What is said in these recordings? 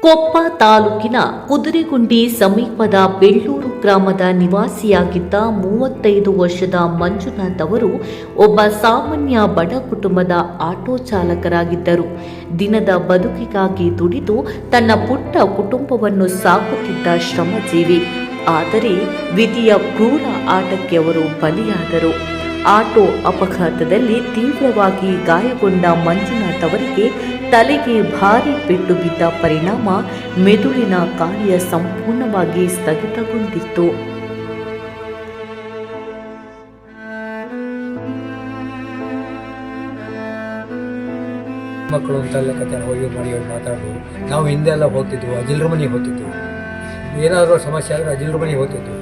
ಕೊಪ್ಪ ತಾಲೂಕಿನ ಕುದುರೆಗುಂಡಿ ಸಮೀಪದ ಬೆಳ್ಳೂರು ಗ್ರಾಮದ ನಿವಾಸಿಯಾಗಿದ್ದ 35 ವರ್ಷದ ಮಂಜುನಾಥ್ ಅವರು ಒಬ್ಬ ಸಾಮಾನ್ಯ ಬಡ ಕುಟುಂಬದ ಆಟೋ ಚಾಲಕರಾಗಿದ್ದರು. ದಿನದ ಬದುಕಿಗಾಗಿ ದುಡಿದು ತನ್ನ ಪುಟ್ಟ ಕುಟುಂಬವನ್ನು ಸಾಕುತ್ತಿದ್ದ ಶ್ರಮಜೀವಿ. ಆದರೆ ವಿಧಿಯ ಕ್ರೂರ ಆಟಕ್ಕೆ ಅವರು ಬಲಿಯಾದರು. ಆಟೋ ಅಪಘಾತದಲ್ಲಿ ತೀವ್ರವಾಗಿ ಗಾಯಗೊಂಡ ಮಂಜುನಾಥ್ ಅವರಿಗೆ ತಲೆಗೆ ಭಾರೀ ಪೆಟ್ಟು ಬಿದ್ದ ಪರಿಣಾಮ ಮೆದುಳಿನ ಕಾರ್ಯ ಸಂಪೂರ್ಣವಾಗಿ ಸ್ಥಗಿತಗೊಂಡಿತ್ತು. ಮಕ್ಕಳು ಅಂತೆಲ್ಲ ಕತೆ ಹೋಗಿ ಮಾಡಿ ಮಾತಾಡೋದು. ನಾವು ಹಿಂದೆ ಎಲ್ಲ ಹೋಗ್ತಿದ್ವು, ಅಜಿಲ್ರ ಮನೆಗೆ ಹೋಗ್ತಿದ್ವು. ಏನಾದರೂ ಸಮಸ್ಯೆ ಆದರೆ ಅಜಿಲ್ರ ಮನೆಗೆ ಹೋಗ್ತಿದ್ವು.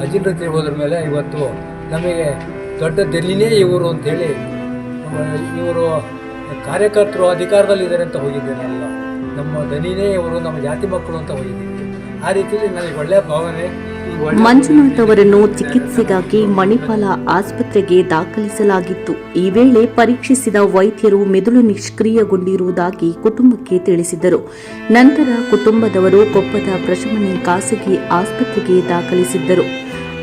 ಅಜಿಲ್ರ ತಿರುಗಿ ಹೋದ್ರ ಮೇಲೆ ಇವತ್ತು ನಮಗೆ ದೊಡ್ಡ ದಿಲ್ಲಿನೇ ಇವರು ಅಂಥೇಳಿ, ಇವರು ಕಾರ್ಯಕರ್ತರು ಅಧಿಕಾರದಲ್ಲಿದ್ದಾರೆ ಅಂತ ಹೋಗಿದ್ದೇನಲ್ಲ, ನಮ್ಮ ದನಿನೇ ಇವರು, ನಮ್ಮ ಜಾತಿ ಮಕ್ಕಳು ಅಂತ ಹೋಗಿದ್ದೀವಿ. ಆ ರೀತಿಯಲ್ಲಿ ನನಗೆ ಒಳ್ಳೆಯ ಭಾವನೆ. ಮಂಜುನಾಥ್ ಅವರನ್ನು ಚಿಕಿತ್ಸೆಗಾಗಿ ಮಣಿಪಾಲ ಆಸ್ಪತ್ರೆಗೆ ದಾಖಲಿಸಲಾಗಿತ್ತು. ಈ ವೇಳೆ ಪರೀಕ್ಷಿಸಿದ ವೈದ್ಯರು ಮೆದುಳು ನಿಷ್ಕ್ರಿಯಗೊಂಡಿರುವುದಾಗಿ ಕುಟುಂಬಕ್ಕೆ ತಿಳಿಸಿದರು. ನಂತರ ಕುಟುಂಬದವರು ಕೊಪ್ಪದ ಪ್ರಶಮನಿ ಖಾಸಗಿ ಆಸ್ಪತ್ರೆಗೆ ದಾಖಲಿಸಿದ್ದರು.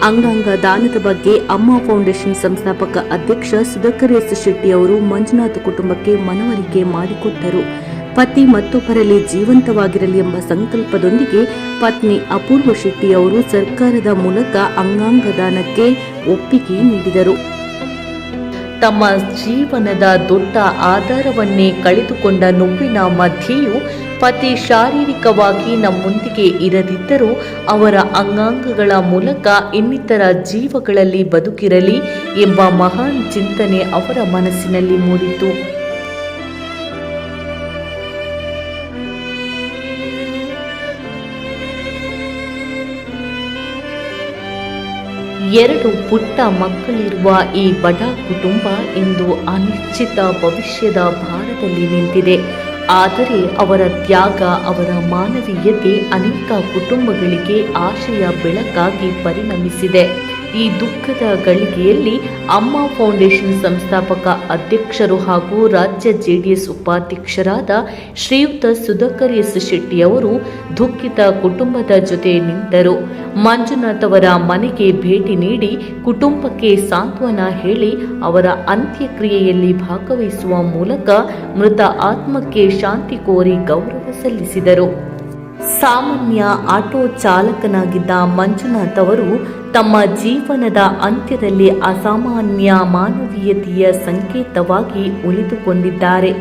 ಅಂಗಾಂಗ ದಾನದ ಬಗ್ಗೆ ಅಮ್ಮ ಫೌಂಡೇಶನ್ ಸಂಸ್ಥಾಪಕ ಅಧ್ಯಕ್ಷ ಸುಧಾಕರ್ ಎಸ್ ಶೆಟ್ಟಿ ಅವರು ಮಂಜುನಾಥ್ ಕುಟುಂಬಕ್ಕೆ ಮನವರಿಕೆ ಮಾಡಿಕೊಟ್ಟರು. ಪತಿ ಮತ್ತೊಬ್ಬರಲ್ಲಿ ಜೀವಂತವಾಗಿರಲಿ ಎಂಬ ಸಂಕಲ್ಪದೊಂದಿಗೆ ಪತ್ನಿ ಅಪೂರ್ವ ಶೆಟ್ಟಿ ಅವರು ಸರ್ಕಾರದ ಮೂಲಕ ಅಂಗಾಂಗ ದಾನಕ್ಕೆ ಒಪ್ಪಿಗೆ ನೀಡಿದರು. ತಮ್ಮ ಜೀವನದ ದೊಡ್ಡ ಆಧಾರವನ್ನೇ ಕಳೆದುಕೊಂಡ ನೋವಿನ ಮಧ್ಯೆಯೂ ಪತಿ ಶಾರೀರಿಕವಾಗಿ ನಮ್ಮೊಂದಿಗೆ ಇರದಿದ್ದರೂ ಅವರ ಅಂಗಾಂಗಗಳ ಮೂಲಕ ಇನ್ನಿತರ ಜೀವಗಳಲ್ಲಿ ಬದುಕಿರಲಿ ಎಂಬ ಮಹಾನ್ ಚಿಂತನೆ ಅವರ ಮನಸ್ಸಿನಲ್ಲಿ ಮೂಡಿತು. ಎರಡು ಪುಟ್ಟ ಮಕ್ಕಳಿರುವ ಈ ಬಡ ಕುಟುಂಬ ಇಂದು ಅನಿಶ್ಚಿತ ಭವಿಷ್ಯದ ಭಾರದಲ್ಲಿ ನಿಂತಿದೆ. ಆದರೆ ಅವರ ತ್ಯಾಗ, ಅವರ ಮಾನವೀಯತೆ ಅನೇಕ ಕುಟುಂಬಗಳಿಗೆ ಆಶೆಯ ಬೆಳಕಾಗಿ ಪರಿಣಮಿಸಿದೆ. ಈ ದುಃಖದ ಗಳಿಗೆಯಲ್ಲಿ ಅಮ್ಮ ಫೌಂಡೇಶನ್ ಸಂಸ್ಥಾಪಕ ಅಧ್ಯಕ್ಷರು ಹಾಗೂ ರಾಜ್ಯ ಜೆಡಿಎಸ್ ಉಪಾಧ್ಯಕ್ಷರಾದ ಶ್ರೀಯುತ ಸುಧಾಕರ್ ಎಸ್ ಶೆಟ್ಟಿ ಅವರು ದುಃಖಿತ ಕುಟುಂಬದ ಜೊತೆ ನಿಂತರು. ಮಂಜುನಾಥ್ ಅವರ ಮನೆಗೆ ಭೇಟಿ ನೀಡಿ ಕುಟುಂಬಕ್ಕೆ ಸಾಂತ್ವನ ಹೇಳಿ ಅವರ ಅಂತ್ಯಕ್ರಿಯೆಯಲ್ಲಿ ಭಾಗವಹಿಸುವ ಮೂಲಕ ಮೃತ ಆತ್ಮಕ್ಕೆ ಶಾಂತಿ ಕೋರಿ ಗೌರವ ಸಲ್ಲಿಸಿದರು. ಸಾಮಾನ್ಯ ಆಟೋ ಚಾಲಕನಾಗಿದ್ದ ಮಂಜುನಾಥ್ ಅವರು ತಮ್ಮ ಜೀವನದ ಅಂತ್ಯದಲ್ಲಿ ಅಸಾಮಾನ್ಯ ಮಾನವೀಯತೆಯ ಸಂಕೇತವಾಗಿ ಉಳಿದುಕೊಂಡಿದ್ದಾರೆ.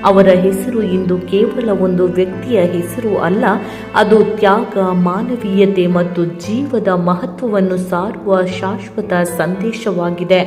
ಅವರ ಹೆಸರು ಇಂದು ಕೇವಲ ಒಂದು ವ್ಯಕ್ತಿಯ ಹೆಸರು ಅಲ್ಲ, ಅದು ತ್ಯಾಗ, ಮಾನವೀಯತೆ ಮತ್ತು ಜೀವದ ಮಹತ್ವವನ್ನು ಸಾರುವ ಶಾಶ್ವತ ಸಂದೇಶವಾಗಿದೆ.